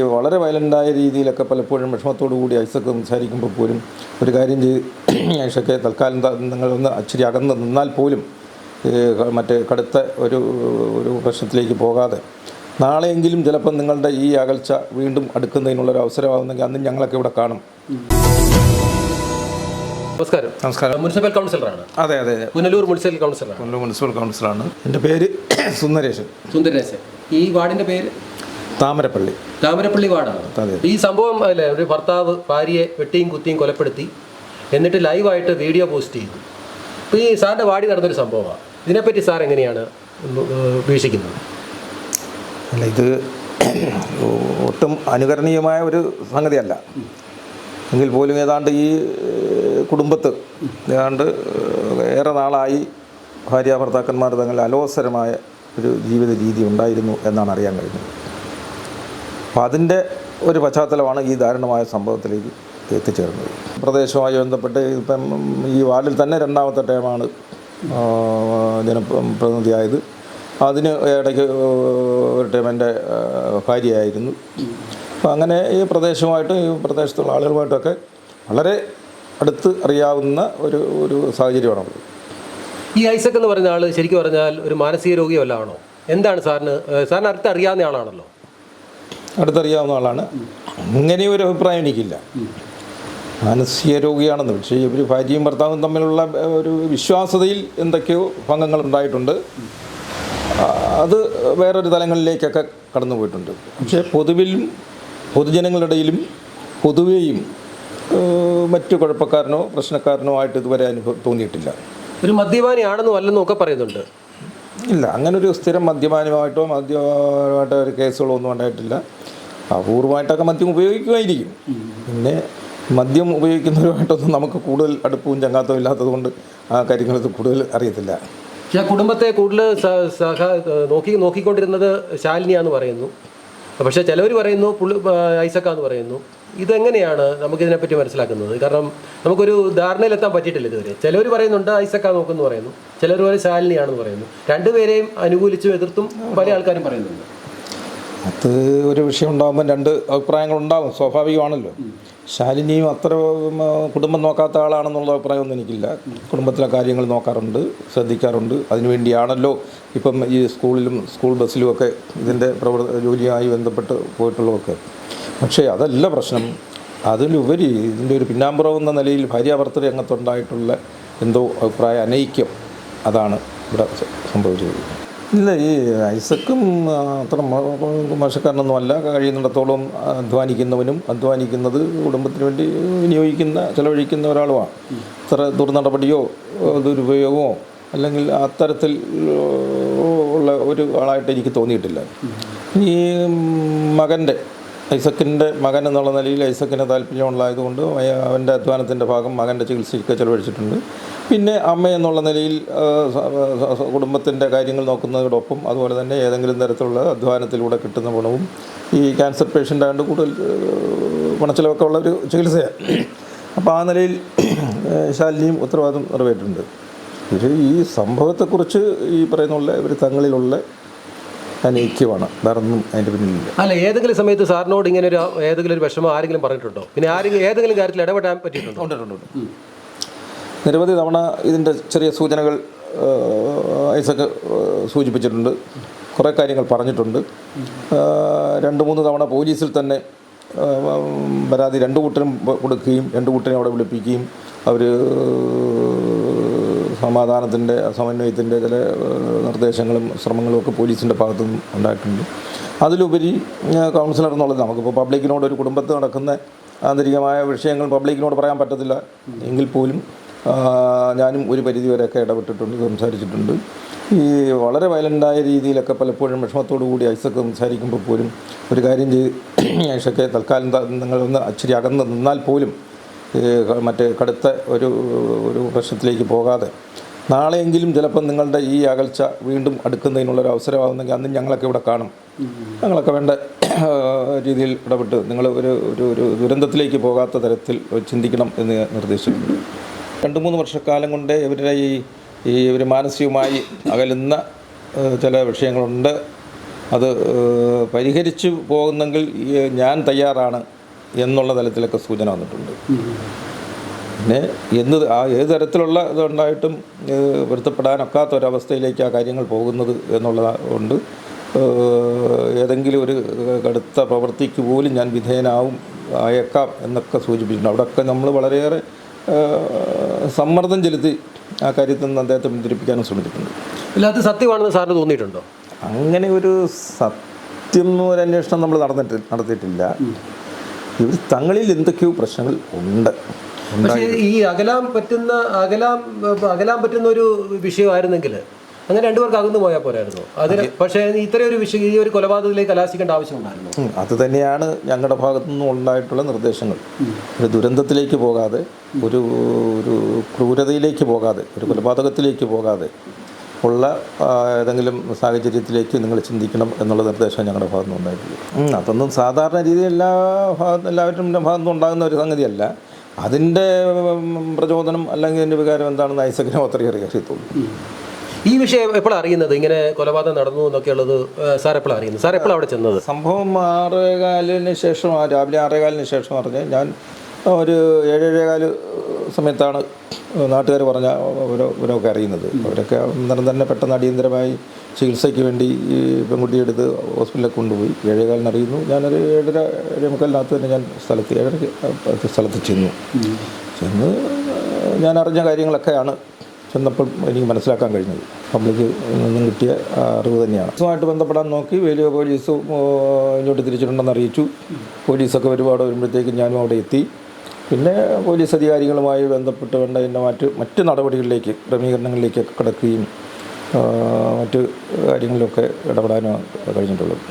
വളരെ വയലൻ്റായ രീതിയിലൊക്കെ പലപ്പോഴും വിഷമത്തോടു കൂടി ഐസക് സംസാരിക്കുമ്പോൾ പോലും ഒരു കാര്യം ഐസക്കെ തൽക്കാലം നിങ്ങളൊന്ന് അച്ചിരി അകന്ന് നിന്നാൽ പോലും മറ്റേ കടുത്ത ഒരു പ്രശ്നത്തിലേക്ക് പോകാതെ നാളെയെങ്കിലും ചിലപ്പം നിങ്ങളുടെ ഈ അകൽച്ച വീണ്ടും അടുക്കുന്നതിനുള്ളൊരു അവസരമാകുന്നെങ്കിൽ അന്നും ഞങ്ങളൊക്കെ ഇവിടെ കാണും. നമസ്കാരം. നമസ്കാരം. മുനിസിപ്പൽ കൗൺസിലറാണ്. അതെ അതെ പുനലൂർ മുനിസിപ്പൽ കൗൺസിലറാണ്. പുനലൂർ മുനിസിപ്പൽ കൗൺസിലറാണ്. എൻ്റെ പേര് സുന്ദരേശൻ. ഈ വാർഡിൻ്റെ പേര് താമരപ്പള്ളി വാർഡാണ്. ഈ സംഭവം അല്ലേ, ഒരു ഭർത്താവ് ഭാര്യയെ വെട്ടിയും കുത്തിയും കൊലപ്പെടുത്തി എന്നിട്ട് ലൈവായിട്ട് വീഡിയോ പോസ്റ്റ് ചെയ്തു. അപ്പോൾ ഈ സാറിൻ്റെ വാർഡിൽ നടന്നൊരു സംഭവമാണ്. ഇതിനെപ്പറ്റി സാർ എങ്ങനെയാണ് വീക്ഷിക്കുന്നത്? അല്ല, ഇത് ഒട്ടും അനുകരണീയമായ ഒരു സംഗതിയല്ല എങ്കിൽ പോലും ഏതാണ്ട് ഈ കുടുംബത്ത് ഏതാണ്ട് ഏറെ നാളായി ഭാര്യ ഭർത്താക്കന്മാർ തമ്മിൽ അലോസരമായ ഒരു ജീവിത രീതി ഉണ്ടായിരുന്നു എന്നാണ് അറിയാൻ കഴിഞ്ഞത്. അപ്പോൾ അതിൻ്റെ ഒരു പശ്ചാത്തലമാണ് ഈ ദാരുണമായ സംഭവത്തിലേക്ക് എത്തിച്ചേർന്നത്. പ്രദേശവുമായി ബന്ധപ്പെട്ട് ഇപ്പം ഈ വാർഡിൽ തന്നെ രണ്ടാമത്തെ ടൈമാണ് ജനപ്രതിനിധിയായത്. അതിന് ഇടയ്ക്ക് ഒരു ടൈം എൻ്റെ ഭാര്യയായിരുന്നു. അപ്പോൾ അങ്ങനെ ഈ പ്രദേശവുമായിട്ടും ഈ പ്രദേശത്തുള്ള ആളുകളുമായിട്ടൊക്കെ വളരെ അടുത്ത് അറിയാവുന്ന ഒരു സാഹചര്യമാണുള്ളത്. ഈ ഐസക് എന്ന് പറഞ്ഞ ആൾ ശരിക്കും പറഞ്ഞാൽ ഒരു മാനസിക രോഗിയോ വല്ല ആണോ? എന്താണ് സാറിന് അടുത്തറിയാവുന്ന ആളാണല്ലോ. അടുത്തറിയാവുന്ന ആളാണ്. ഇങ്ങനെ ഒരു അഭിപ്രായം എനിക്കില്ല. മാനസിക രോഗിയാണെന്ന്. പക്ഷേ ഇവർ ഭാര്യയും ഭർത്താവും തമ്മിലുള്ള ഒരു വിശ്വാസതയിൽ എന്തൊക്കെയോ ഭംഗങ്ങളുണ്ടായിട്ടുണ്ട്. അത് വേറൊരു തലങ്ങളിലേക്കൊക്കെ കടന്നു പോയിട്ടുണ്ട്. പക്ഷേ പൊതുജനങ്ങളുടെ പൊതുവേയും മറ്റു കുഴപ്പക്കാരനോ പ്രശ്നക്കാരനോ ആയിട്ട് ഇതുവരെ തോന്നിയിട്ടില്ല. ഒരു മദ്യപാനിയാണെന്നോ അല്ലെന്നോ ഒക്കെ പറയുന്നുണ്ട്. ഇല്ല, അങ്ങനൊരു സ്ഥിരം മദ്യപാനമായിട്ടോ ഒരു കേസുകളോ ഒന്നും ഉണ്ടായിട്ടില്ല. അപൂർവമായിട്ടൊക്കെ മദ്യം ഉപയോഗിക്കുമായിരിക്കും. പിന്നെ മദ്യം ഉപയോഗിക്കുന്നവരുമായിട്ടൊന്നും നമുക്ക് കൂടുതൽ അടുപ്പവും ചങ്ങാത്തവും ഇല്ലാത്തതുകൊണ്ട് ആ കാര്യങ്ങളത് കൂടുതൽ അറിയത്തില്ല. പക്ഷേ കുടുംബത്തെ കൂടുതൽ നോക്കിക്കൊണ്ടിരുന്നത് ശാലിനിയാന്ന് പറയുന്നു. പക്ഷേ ചിലവർ പറയുന്നു ഐസക്കാന്ന് പറയുന്നു. ഇതെങ്ങനെയാണ് നമുക്കിതിനെപ്പറ്റി മനസ്സിലാക്കുന്നത്? കാരണം നമുക്കൊരു ധാരണയിലെത്താൻ പറ്റിയിട്ടില്ല ഇതുവരെ. ചിലവർ പറയുന്നുണ്ട് ഐസക്കാ നോക്കുന്നു പറയുന്നു, ചിലർ പറയും ശാലിനിയാണെന്ന് പറയുന്നു. രണ്ടുപേരെയും അനുകൂലിച്ചും എതിർത്തും പല ആൾക്കാരും പറയുന്നുണ്ട്. അത് ഒരു വിഷയം ഉണ്ടാകുമ്പോൾ രണ്ട് അഭിപ്രായങ്ങളുണ്ടാകും, സ്വാഭാവികമാണല്ലോ. ശാലിനിയും അത്ര കുടുംബം നോക്കാത്ത ആളാണെന്നുള്ള അഭിപ്രായമൊന്നും എനിക്കില്ല. കുടുംബത്തിലെ കാര്യങ്ങൾ നോക്കാറുണ്ട്, ശ്രദ്ധിക്കാറുണ്ട്. അതിനുവേണ്ടിയാണല്ലോ ഇപ്പം ഈ സ്കൂൾ ബസ്സിലുമൊക്കെ ഇതിൻ്റെ ജോലിയായി ബന്ധപ്പെട്ട് പോയിട്ടുള്ളതൊക്കെ. പക്ഷേ അതല്ല പ്രശ്നം. അതിലുപരി ഇതിൻ്റെ ഒരു പിന്നാമ്പുറം എന്ന നിലയിൽ ഭാര്യാഭർത്തൃ രംഗത്തുണ്ടായിട്ടുള്ള എന്തോ അഭിപ്രായ അനൈക്യം, അതാണ് ഇവിടെ സംഭവിച്ചത്. ഇല്ല, ഈ ഐസക്കും അത്ര മോശക്കാരനൊന്നും അല്ല. കഴിയുന്നിടത്തോളം അധ്വാനിക്കുന്നവനും അധ്വാനിക്കുന്നത് കുടുംബത്തിന് വേണ്ടി ചെലവഴിക്കുന്ന ഒരാളുമാണ്. അത്ര ദുർനടപടിയോ ദുരുപയോഗമോ അല്ലെങ്കിൽ അത്തരത്തിൽ ഉള്ള ഒരു ആളായിട്ട് എനിക്ക് തോന്നിയിട്ടില്ല. ഈ ഐസക്കിൻ്റെ മകൻ എന്നുള്ള നിലയിൽ ഐസക്കിന് താല്പര്യമുള്ളതായതുകൊണ്ട് അവൻ്റെ അധ്വാനത്തിൻ്റെ ഭാഗം മകൻ്റെ ചികിത്സയ്ക്ക് ചെലവഴിച്ചിട്ടുണ്ട്. പിന്നെ അമ്മ എന്നുള്ള നിലയിൽ കുടുംബത്തിൻ്റെ കാര്യങ്ങൾ നോക്കുന്നതോടൊപ്പം അതുപോലെ തന്നെ ഏതെങ്കിലും തരത്തിലുള്ള അധ്വാനത്തിലൂടെ കിട്ടുന്ന ഗുണവും ഈ ക്യാൻസർ പേഷ്യൻ്റ് ആയതുകൊണ്ട് കൂടുതൽ പണച്ചിലവൊക്കെ ഉള്ളൊരു ചികിത്സയാണ്. അപ്പോൾ ആ നിലയിൽ ശാലിനിയും ഉത്തരവാദിത്വം നിറവേറ്റുന്നുണ്ട്. ഇത് ഈ സംഭവത്തെക്കുറിച്ച് ഈ പറയുന്നുള്ള ഇവർ തങ്ങളിലുള്ള അനൈക്യമാണ്, വേറൊന്നും അതിൻ്റെ പിന്നിലില്ല. അല്ല, ഏതെങ്കിലും സമയത്ത് സാറിനോട് ഇങ്ങനെ ഏതെങ്കിലും ഒരു വിഷമം ആരെങ്കിലും പറഞ്ഞിട്ടുണ്ടോ? പിന്നെ ഏതെങ്കിലും കാര്യത്തിൽ ഇടപെടാൻ പറ്റിയിട്ടുണ്ടോ? ഉണ്ട്. നിരവധി തവണ ഇതിൻ്റെ ചെറിയ സൂചനകൾ ഐസക് സൂചിപ്പിച്ചിട്ടുണ്ട്. കുറേ കാര്യങ്ങൾ പറഞ്ഞിട്ടുണ്ട്. 2-3 തവണ പോലീസിൽ തന്നെ പരാതി 2 കൂട്ടരും കൊടുക്കുകയും 2 കൂട്ടരും അവിടെ വിളിപ്പിക്കുകയും അവർ സമന്വയത്തിൻ്റെ ചില നിർദ്ദേശങ്ങളും ശ്രമങ്ങളും ഒക്കെ പോലീസിൻ്റെ ഭാഗത്തുനിന്നും ഉണ്ടായിട്ടുണ്ട്. അതിലുപരി കൗൺസിലർ എന്നുള്ളത് നമുക്കിപ്പോൾ പബ്ലിക്കിനോട് ഒരു കുടുംബത്തിൽ നടക്കുന്ന ആന്തരികമായ വിഷയങ്ങൾ പബ്ലിക്കിനോട് പറയാൻ പറ്റത്തില്ല. എങ്കിൽ പോലും ഞാനും ഒരു പരിധിവരെയൊക്കെ ഇടപെട്ടിട്ടുണ്ട്, സംസാരിച്ചിട്ടുണ്ട്. ഈ വളരെ വയലൻ്റായ രീതിയിലൊക്കെ പലപ്പോഴും വിഷമത്തോടു കൂടി ഐസക് സംസാരിക്കുമ്പോൾ പോലും ഒരു കാര്യം ഐസക്കെ തൽക്കാലം നിങ്ങളൊന്ന് അച്ചിരി അകന്ന് നിന്നാൽ പോലും മറ്റേ കടുത്ത ഒരു പ്രശ്നത്തിലേക്ക് പോകാതെ നാളെയെങ്കിലും ചിലപ്പം നിങ്ങളുടെ ഈ അകൽച്ച വീണ്ടും അടുക്കുന്നതിനുള്ളൊരു അവസരമാകുന്നെങ്കിൽ അന്നും ഞങ്ങളൊക്കെ ഇവിടെ കാണും. ഞങ്ങളൊക്കെ വേണ്ട രീതിയിൽ ഇടപെട്ട് നിങ്ങൾ ഒരു ദുരന്തത്തിലേക്ക് പോകാത്ത തരത്തിൽ ചിന്തിക്കണം എന്ന് നിർദ്ദേശിച്ചിട്ടുണ്ട്. 2-3 വർഷക്കാലം കൊണ്ട് ഇവരുടെ ഈ മാനസികമായി അകലുന്ന ചില വിഷയങ്ങളുണ്ട് അത് പരിഹരിച്ചു പോകുന്നെങ്കിൽ ഞാൻ തയ്യാറാണ് എന്നുള്ള തലത്തിലൊക്കെ സൂചന വന്നിട്ടുണ്ട്. പിന്നെ ഏത് തരത്തിലുള്ള ഇതുണ്ടായിട്ടും പൊരുത്തപ്പെടാനൊക്കാത്ത ഒരവസ്ഥയിലേക്ക് ആ കാര്യങ്ങൾ പോകുന്നത് എന്നുള്ളത് കൊണ്ട് ഏതെങ്കിലും ഒരു കടുത്ത പ്രവൃത്തിക്ക് പോലും ഞാൻ അയക്കാം എന്നൊക്കെ സൂചിപ്പിച്ചിട്ടുണ്ട്. അവിടെയൊക്കെ നമ്മൾ വളരെയേറെ സമ്മർദ്ദം ചെലുത്തി ആ കാര്യത്തിൽ നിന്ന് അദ്ദേഹത്തെ പിന്തിരിപ്പിക്കാനും ശ്രമിച്ചിട്ടുണ്ട്. അല്ല, അത് സത്യമാണെന്ന് സാറിന് തോന്നിയിട്ടുണ്ടോ? അങ്ങനെ ഒരു സത്യം ഒരു അന്വേഷണം നമ്മൾ നടത്തിയിട്ടില്ല. ഇവർ തങ്ങളിൽ എന്തൊക്കെയോ പ്രശ്നങ്ങൾ ഉണ്ട്. പക്ഷേ ഈ അകലാൻ പറ്റുന്ന ഒരു വിഷയമായിരുന്നെങ്കിൽ അങ്ങനെ രണ്ടുപേർക്ക് അകന്നു പോയാൽ പോരായിരുന്നു അതിന്. പക്ഷേ ഇത്രയും ഒരു വിഷയം, ഈ ഒരു കൊലപാതകത്തിലേക്ക് കലാശിക്കേണ്ട ആവശ്യമുണ്ടായിരുന്നു. അത് തന്നെയാണ് ഞങ്ങളുടെ ഭാഗത്തു നിന്നും ഉണ്ടായിട്ടുള്ള നിർദ്ദേശങ്ങൾ. ഒരു ദുരന്തത്തിലേക്ക് പോകാതെ, ഒരു ക്രൂരതയിലേക്ക് പോകാതെ, ഒരു കൊലപാതകത്തിലേക്ക് പോകാതെ ഉള്ള ഏതെങ്കിലും സാഹചര്യത്തിലേക്ക് നിങ്ങൾ ചിന്തിക്കണം എന്നുള്ള നിർദ്ദേശം ഞങ്ങളുടെ ഭാഗത്തു നിന്ന് ഉണ്ടായിട്ടില്ല. അതൊന്നും സാധാരണ രീതിയിൽ എല്ലാവരുടെ ഭാഗത്തു നിന്നും ഉണ്ടാകുന്ന ഒരു സംഗതിയല്ല. അതിൻ്റെ പ്രചോദനം അല്ലെങ്കിൽ അതിൻ്റെ വികാരം എന്താണെന്ന് ഐസക്കിനെ മാത്രമേ അറിയത്തുള്ളൂ. ഈ വിഷയം എപ്പോഴാണ് അറിയുന്നത്, ഇങ്ങനെ കൊലപാതകം നടന്നു എന്നൊക്കെ ഉള്ളത്? സാർ എപ്പോഴാണ് അറിയുന്നത്? സാർ എപ്പോഴാണ് അവിടെ ചെന്നത്? സംഭവം 6:15 ശേഷം, രാവിലെ 6:15 ശേഷം അറിഞ്ഞ് ഞാൻ ഒരു 7:15 സമയത്താണ് നാട്ടുകാർ പറഞ്ഞ ഇവരൊക്കെ അറിയുന്നത്. അവരൊക്കെ അന്നേരം തന്നെ പെട്ടെന്ന് അടിയന്തരമായി ചികിത്സയ്ക്ക് വേണ്ടി ഈ പെൺകുട്ടിയെടുത്ത് ഹോസ്പിറ്റലിൽ കൊണ്ടുപോയി. 7:15 അറിയുന്നു. ഞാനൊരു 7:45 തന്നെ ഞാൻ 7:30 സ്ഥലത്ത് ചെന്നു. ഞാൻ അറിഞ്ഞ കാര്യങ്ങളൊക്കെയാണ് ചെന്നപ്പോൾ എനിക്ക് മനസ്സിലാക്കാൻ കഴിഞ്ഞത്. പബ്ലിക്ക് നിന്നും കിട്ടിയ അറിവ് തന്നെയാണ്. ഇതുമായിട്ട് ബന്ധപ്പെടാൻ നോക്കി. വലിയ പോലീസ് ഇങ്ങോട്ട് തിരിച്ചിട്ടുണ്ടെന്ന് അറിയിച്ചു. പോലീസൊക്കെ ഒരുപാട് വരുമ്പോഴത്തേക്കും ഞാനും അവിടെ എത്തി. പിന്നെ പോലീസ് അധികാരികളുമായി ബന്ധപ്പെട്ട് വേണ്ട എൻ്റെ മറ്റ് നടപടികളിലേക്ക്, ക്രമീകരണങ്ങളിലേക്കൊക്കെ കിടക്കുകയും മറ്റ് കാര്യങ്ങളിലൊക്കെ ഇടപെടാനും കഴിഞ്ഞിട്ടുള്ളത്.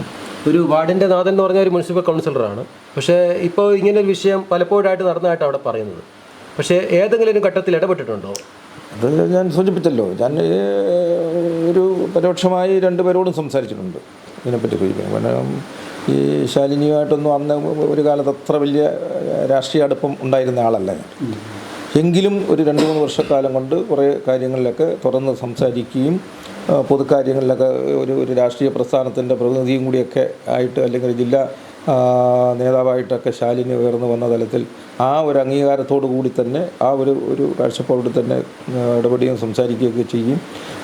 ഒരു വാർഡിൻ്റെ നാഥൻ എന്ന് പറഞ്ഞ ഒരു മുനിസിപ്പൽ കൗൺസിലറാണ്. പക്ഷേ ഇപ്പോൾ ഇങ്ങനൊരു വിഷയം പലപ്പോഴായിട്ട് നടന്നതായിട്ട് അവിടെ പറയുന്നത്. പക്ഷേ ഏതെങ്കിലും ഒരു ഘട്ടത്തിൽ ഇടപെട്ടിട്ടുണ്ടോ? അത് ഞാൻ സൂചിപ്പിച്ചല്ലോ. ഞാൻ ഒരു പരോക്ഷമായി 2 പേരോടും സംസാരിച്ചിട്ടുണ്ട് ഇതിനെപ്പറ്റി സൂചിപ്പിക്കാൻ. കാരണം ഈ ശാലിനിയുമായിട്ടൊന്നും അന്ന് ഒരു കാലത്ത് അത്ര വലിയ രാഷ്ട്രീയ അടുപ്പം ഉണ്ടായിരുന്ന ആളല്ല ഞാൻ. എങ്കിലും ഒരു 2-3 വർഷക്കാലം കൊണ്ട് കുറേ കാര്യങ്ങളിലൊക്കെ തുറന്ന് സംസാരിക്കുകയും പൊതുക്കാര്യങ്ങളിലൊക്കെ ഒരു രാഷ്ട്രീയ പ്രസ്ഥാനത്തിൻ്റെ പ്രതിനിധിയും കൂടിയൊക്കെ ആയിട്ട്, അല്ലെങ്കിൽ ഒരു ജില്ലാ നേതാവായിട്ടൊക്കെ ശാലിനി ഉയർന്നു വന്ന തലത്തിൽ ആ ഒരു അംഗീകാരത്തോടു കൂടി തന്നെ, ആ ഒരു കാഴ്ചപ്പാടോട് തന്നെ ഇടപെടുകയും സംസാരിക്കുകയൊക്കെ ചെയ്യും.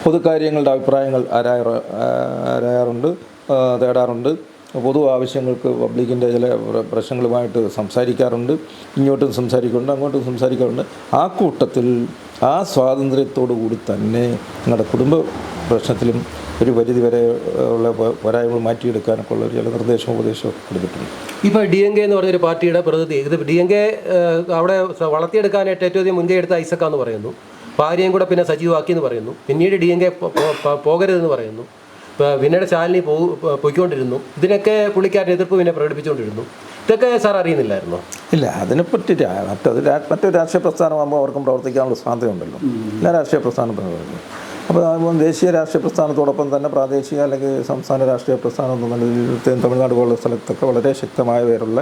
പൊതുക്കാര്യങ്ങളുടെ അഭിപ്രായങ്ങൾ ആരായാറുണ്ട്, തേടാറുണ്ട്. പൊതു ആവശ്യങ്ങൾക്ക് പബ്ലിക്കിൻ്റെ ചില പ്രശ്നങ്ങളുമായിട്ട് സംസാരിക്കാറുണ്ട്. ഇങ്ങോട്ടും സംസാരിക്കാറുണ്ട്, അങ്ങോട്ടും സംസാരിക്കാറുണ്ട്. ആ കൂട്ടത്തിൽ ആ സ്വാതന്ത്ര്യത്തോടു കൂടി തന്നെ നിങ്ങളുടെ കുടുംബ പ്രശ്നത്തിലും ഒരു പരിധി വരെ ഉള്ള പോരായ്മകൾ മാറ്റിയെടുക്കാനൊക്കെ ഉള്ള ചില ഉപദേശവും കൊടുത്തിട്ടുണ്ട്. ഇപ്പോൾ DNK എന്ന് പറഞ്ഞൊരു പാർട്ടിയുടെ പ്രതിനിധി, ഇത് DNK അവിടെ വളർത്തിയെടുക്കാനായിട്ട് ഏറ്റവും അധികം മുൻകൈ എടുത്ത ഐസക്കാന്ന് പറയുന്നു. ഭാര്യയും കൂടെ പിന്നെ സജീവമാക്കി എന്ന് പറയുന്നു. പിന്നീട് DNK പോകരുതെന്ന് പറയുന്നു. പിന്നീട് ശാലിനി പോയിക്കൊണ്ടിരുന്നു. ഇതിനൊക്കെ പുള്ളിക്കാരുടെ എതിർപ്പ് പിന്നെ പ്രകടിപ്പിച്ചുകൊണ്ടിരുന്നു. ഇതൊക്കെ സാർ അറിയുന്നില്ലായിരുന്നോ? ഇല്ല, അതിനെപ്പറ്റി മറ്റൊരു രാഷ്ട്രീയ പ്രസ്ഥാനമാകുമ്പോൾ അവർക്കും പ്രവർത്തിക്കാനുള്ള സ്വാതന്ത്ര്യമുണ്ടല്ലോ. എല്ലാ രാഷ്ട്രീയ പ്രസ്ഥാനം പ്രവർത്തിക്കും. അപ്പോൾ ദേശീയ രാഷ്ട്രീയ പ്രസ്ഥാനത്തോടൊപ്പം തന്നെ പ്രാദേശിക അല്ലെങ്കിൽ സംസ്ഥാന രാഷ്ട്രീയ പ്രസ്ഥാനം എന്ന നിലയിൽ തമിഴ്നാട് പോലുള്ള സ്ഥലത്തൊക്കെ വളരെ ശക്തമായ പേരുള്ള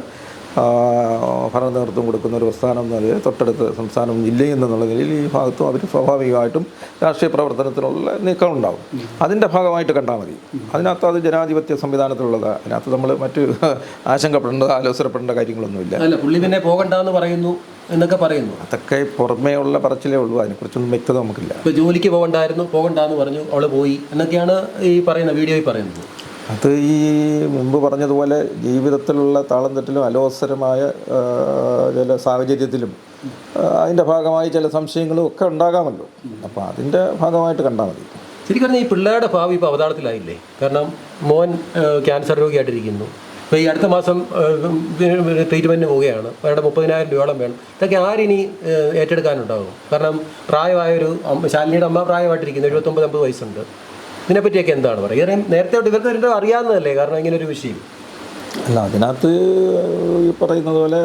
ഭരണ നേതൃത്വം കൊടുക്കുന്ന ഒരു പ്രസ്ഥാനം എന്ന നിലയിൽ തൊട്ടടുത്ത് സംസ്ഥാനം ജില്ലയിൽ നിന്നുള്ള നിലയിൽ ഈ ഭാഗത്തും അവർ സ്വാഭാവികമായിട്ടും രാഷ്ട്രീയ പ്രവർത്തനത്തിനുള്ള നീക്കമുണ്ടാകും. അതിൻ്റെ ഭാഗമായിട്ട് കണ്ടാൽ മതി. അതിനകത്ത് അത് ജനാധിപത്യ സംവിധാനത്തിലുള്ളതാണ്. അതിനകത്ത് നമ്മൾ മറ്റ് ആശങ്കപ്പെടേണ്ട, ആലോചനപ്പെടേണ്ട കാര്യങ്ങളൊന്നുമില്ല. അല്ല, പുള്ളി പിന്നെ പോകണ്ടെന്ന് പറയുന്നു എന്നൊക്കെ പറയുന്നു. അതൊക്കെ പുറമേ ഉള്ള പറച്ചിലേ ഉള്ളൂ. അതിനെക്കുറിച്ചൊന്നും വ്യക്തത നമുക്കില്ല. ഇപ്പോൾ ജോലിക്ക് പോകണ്ടെന്ന് പറഞ്ഞു, അവൾ പോയി എന്നൊക്കെയാണ് ഈ പറയുന്ന വീഡിയോയിൽ പറയുന്നത്. അത് ഈ മുമ്പ് പറഞ്ഞതുപോലെ ജീവിതത്തിലുള്ള താളം തെറ്റിലും അലോസരമായ ചില സാഹചര്യത്തിലും അതിൻ്റെ ഭാഗമായി ചില സംശയങ്ങളും ഒക്കെ ഉണ്ടാകാമല്ലോ. അപ്പോൾ അതിൻ്റെ ഭാഗമായിട്ട് കണ്ടാൽ മതി. ശരിക്കും പറഞ്ഞാൽ ഈ പിള്ളേരുടെ ഭാവി ഇപ്പോൾ അവതാളത്തിലായില്ലേ? കാരണം മോൻ ക്യാൻസർ രോഗിയായിട്ടിരിക്കുന്നു. ഇപ്പോൾ ഈ അടുത്ത മാസം ട്രീറ്റ്മെൻറ്റിന് പോവുകയാണ്. അവരുടെ 30,000 രൂപയോളം വേണം. ഇതൊക്കെ ആരിനി ഏറ്റെടുക്കാനുണ്ടാകും? കാരണം പ്രായമായൊരു ശാലിനിയുടെ അമ്മ പ്രായമായിട്ടിരിക്കുന്നു, 79-80 വയസ്സുണ്ട്. ഇതിനെപ്പറ്റിയൊക്കെ എന്താണ് പറയുക? നേരത്തെ ഇവർക്ക് രണ്ടും അറിയാവുന്നതല്ലേ? കാരണം ഇങ്ങനെ ഒരു വിഷയം അല്ല, അതിനകത്ത് ഈ പറയുന്നത് പോലെ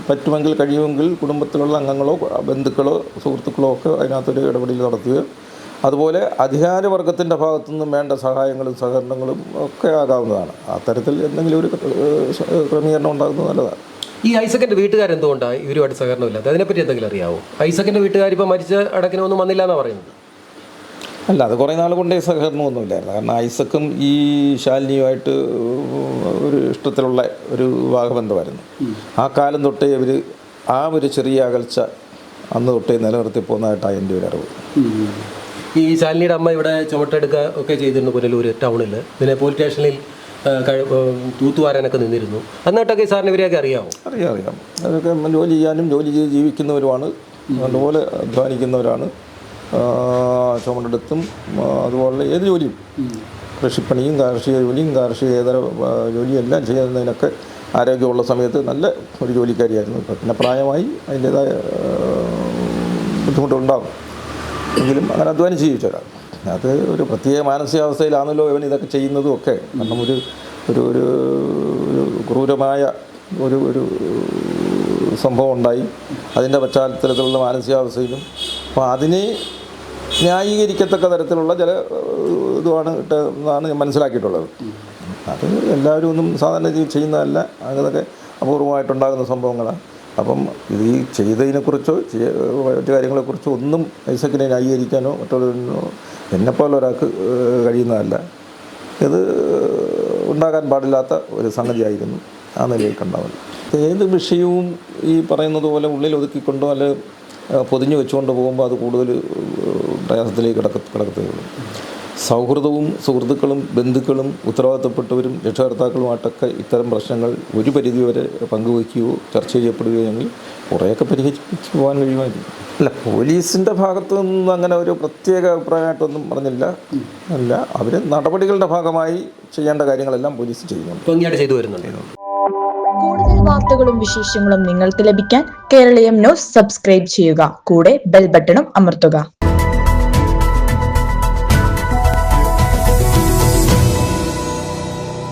പറ്റുമെങ്കിൽ കഴിയുമെങ്കിൽ കുടുംബത്തിലുള്ള അംഗങ്ങളോ ബന്ധുക്കളോ സുഹൃത്തുക്കളോ ഒക്കെ അതിനകത്തൊരു ഇടപെടൽ നടത്തുക. അതുപോലെ അധികാരവർഗത്തിൻ്റെ ഭാഗത്തു നിന്നും വേണ്ട സഹായങ്ങളും സഹകരണങ്ങളും ഒക്കെ ആകാവുന്നതാണ്. അത്തരത്തിൽ എന്തെങ്കിലും ഒരു ക്രമീകരണം ഉണ്ടാകുന്നത് നല്ലതാണ്. ഈ ഐസക്കിൻ്റെ വീട്ടുകാരെന്തുകൊണ്ടാണ് ഇവരുമായിട്ട് സഹകരണമില്ലാത്തത്? അതിനെപ്പറ്റി എന്തെങ്കിലും അറിയാമോ? ഐസക്കിൻ്റെ വീട്ടുകാർ ഇപ്പോൾ മരിച്ച അടക്കിനൊന്നും വന്നില്ല എന്നാണ് പറയുന്നത്. അല്ല, അത് കുറേ നാൾ കൊണ്ടേ സഹകരണമൊന്നുമില്ലായിരുന്നു. കാരണം ഐസക്കും ഈ ശാലിനിയുമായിട്ട് ഒരു ഇഷ്ടത്തിലുള്ള ഒരു വിവാഹബന്ധമായിരുന്നു. ആ കാലം തൊട്ടേ ഇവർ ആ ഒരു ചെറിയ അകൽച്ച അന്ന് തൊട്ടേ നിലനിർത്തി പോകുന്നതായിട്ടാണ് എൻ്റെ ഒരു അറിവ്. ഈ ശാലിനിയുടെ അമ്മ ഇവിടെ ചുമട്ടെടുക്കുക ഒക്കെ ചെയ്തിരുന്നു പുനലൂർ ടൗണിൽ, പിന്നെ പോലീസ് സ്റ്റേഷനിൽ തൂത്തുവാരാനൊക്കെ നിന്നിരുന്നു. എന്നിട്ടൊക്കെ സാറിന് ഇവരെയൊക്കെ അറിയാമോ? അറിയാം. അതൊക്കെ ജോലി ചെയ്യാനും ജോലി ചെയ്ത് ജീവിക്കുന്നവരുമാണ്, അതുപോലെ അധ്വാനിക്കുന്നവരാണ്. ചുമടെടുത്തും അതുപോലെ ഏത് ജോലിയും, കൃഷിപ്പണിയും കാർഷിക ജോലിയും കാർഷികേതര ജോലിയും എല്ലാം ചെയ്യുന്നതിനൊക്കെ ആരോഗ്യമുള്ള സമയത്ത് നല്ല ഒരു ജോലിക്കാരിയായിരുന്നു. ഇപ്പം പിന്നെ പ്രായമായി അതിൻ്റേതായ ബുദ്ധിമുട്ടുണ്ടാകും, എങ്കിലും അങ്ങനെ അധ്വാനിച്ച് ജീവിച്ചവരാണ്. അത് ഒരു പ്രത്യേക മാനസികാവസ്ഥയിലാണല്ലോ ഇവൻ ഇതൊക്കെ ചെയ്യുന്നതും ഒക്കെ. കാരണം ഒരു ഒരു ഒരു ക്രൂരമായ ഒരു ഒരു സംഭവം ഉണ്ടായി, അതിൻ്റെ പശ്ചാത്തലത്തിലുള്ള മാനസികാവസ്ഥയിലും അപ്പോൾ അതിനെ ന്യായീകരിക്കത്തക്ക തരത്തിലുള്ള ചില ഇതുമാണ് എന്നാണ് ഞാൻ മനസ്സിലാക്കിയിട്ടുള്ളത്. അത് എല്ലാവരും ഒന്നും സാധാരണ ചെയ്യുന്നതല്ല, അതൊക്കെ അപൂർവമായിട്ടുണ്ടാകുന്ന സംഭവങ്ങളാണ്. അപ്പം ഇത് ഈ ചെയ്തതിനെക്കുറിച്ചോ മറ്റു കാര്യങ്ങളെക്കുറിച്ചോ ഒന്നും ഐസക്കിനെ ന്യായീകരിക്കാനോ മറ്റുള്ളവരിനോ എന്നെപ്പോലെ ഒരാൾക്ക് കഴിയുന്നതല്ല. ഇത് ഉണ്ടാകാൻ പാടില്ലാത്ത ഒരു സംഗതിയായിരുന്നു ആ നിലയിൽ കണ്ടാവുന്നത്. ഏത് വിഷയവും ഈ പറയുന്നത് പോലെ ഉള്ളിൽ ഒതുക്കിക്കൊണ്ടോ അല്ലെ പൊതിഞ്ഞു വെച്ചുകൊണ്ട് പോകുമ്പോൾ അത് കൂടുതൽ പ്രയാസത്തിലേക്ക് കിടക്കത്തേയുള്ളൂ. സൗഹൃദവും സുഹൃത്തുക്കളും ബന്ധുക്കളും ഉത്തരവാദിത്തപ്പെട്ടവരും രക്ഷകർത്താക്കളുമായിട്ടൊക്കെ ഇത്തരം പ്രശ്നങ്ങൾ ഒരു പരിധിവരെ പങ്കുവയ്ക്കുകയോ ചർച്ച ചെയ്യപ്പെടുകയെങ്കിൽ കുറേയൊക്കെ പരിഹരിച്ച് പോകാൻ കഴിയുമായിരുന്നു. അല്ല, പോലീസിൻ്റെ ഭാഗത്തു നിന്നും അങ്ങനെ ഒരു പ്രത്യേക അഭിപ്രായമായിട്ടൊന്നും പറഞ്ഞില്ല. അല്ല, അവർ നടപടികളുടെ ഭാഗമായി ചെയ്യേണ്ട കാര്യങ്ങളെല്ലാം പോലീസ് ചെയ്യുന്നുണ്ട്, ഭംഗിയായിട്ട് ചെയ്തു വരുന്നുണ്ട്. കൂടുതൽ വാർത്തകളും വിശേഷങ്ങളും നിങ്ങൾക്ക് ലഭിക്കാൻ കേരളീയം ന്യൂസ് സബ്സ്ക്രൈബ് ചെയ്യുക. കൂടെ ബെൽ ബട്ടണും അമർത്തുക.